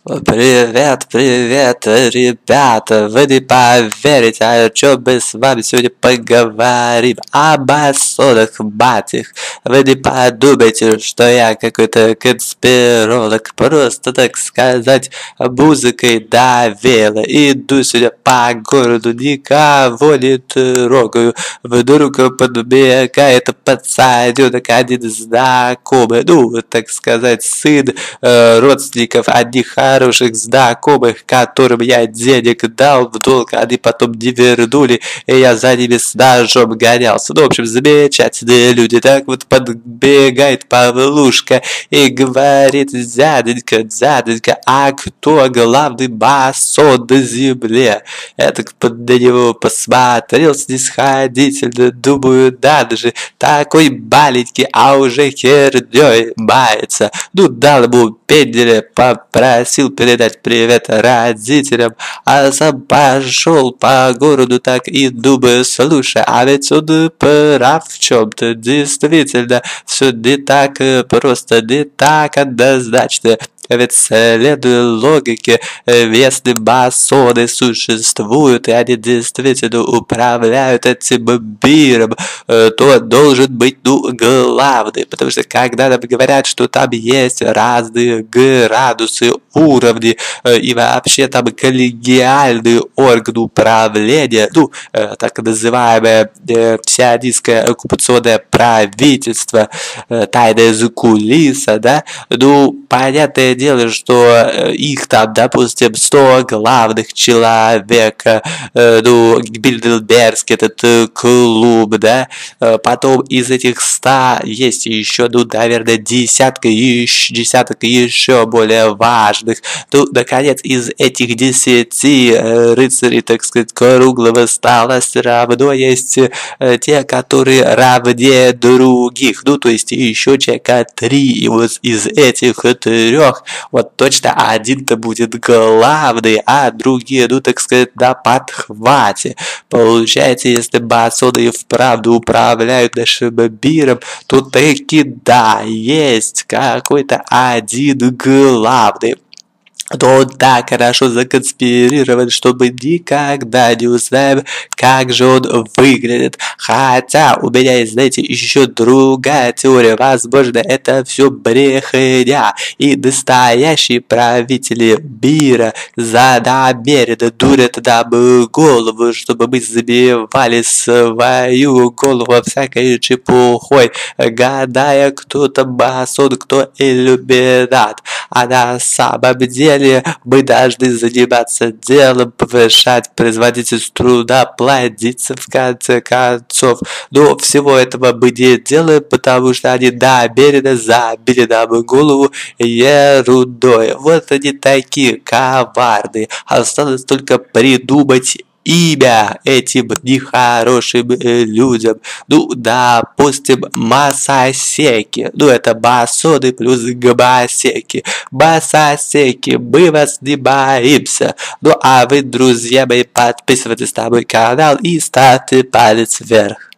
Привет, привет, ребята! Вы не поверите, о чем мы с вами сегодня поговорим. Об осодах, мать их. Вы не подумайте, что я какой-то конспиролог. Просто, так сказать, музыкой довела. Иду сегодня по городу, никого не трогаю. Вдруг подбегает пацанёнок, один знакомый. Ну, так сказать, сын родственников одних хороших знакомых, которым я денег дал в долг, они потом не вернули, и я за ними с ножом гонялся. Ну, в общем, замечательные люди. Так вот подбегает Павлушка и говорит: дяденька, дяденька, а кто главный масон на земле? Я так на него посмотрел снисходительно, думаю, надо же, такой маленький, а уже хернёй мается. Ну, дал ему пенделя, попросил передать привет родителям, а сам пошел по городу, так и думаю, слушай, а ведь он прав в чем-то, действительно, все не так просто, не так однозначно. Ведь следуя логике, если масоны существуют, и они действительно управляют этим миром, то должен быть, ну, главный. Потому что когда нам говорят, что там есть разные градусы, уровни, и вообще там коллегиальный орган управления, ну, так называемое сионистское оккупационное правительство, тайная закулиса, да, ну, понятное дело, что их там, допустим, 100 главных человека, ну, Бильдербергский этот клуб, да, потом из этих 100 есть еще, ну, наверное, десяток еще более важных. Ну, наконец, из этих 10 рыцарей, так сказать, круглого стола все равно есть те, которые равнее других, ну, то есть еще человека 3, и вот из этих 3 вот точно один-то будет главный, а другие, ну, так сказать, на подхвате. Получается, если масоны и вправду управляют нашим миром, то таки да, есть какой-то один главный. Но он так хорошо законспирирован, что мы никогда не узнаем, как же он выглядит. Хотя у меня есть, знаете, еще другая теория. Возможно, это все брехня. И настоящие правители мира намеренно дурят нам голову, чтобы мы забивали свою голову всякой чепухой, гадая, кто там масон, кто иллюминат. А на самом деле мы должны заниматься делом, повышать производительность труда, плодиться в конце концов. Но всего этого мы не делаем, потому что они намеренно забили нам голову ерундой. Вот они такие коварные. Осталось только придумать имя этим нехорошим людям. Ну, допустим, масосеки. Ну, это масоны плюс гомосеки. Масосеки, мы вас не боимся. Ну, а вы, друзья мои, подписывайтесь на мой канал и ставьте палец вверх.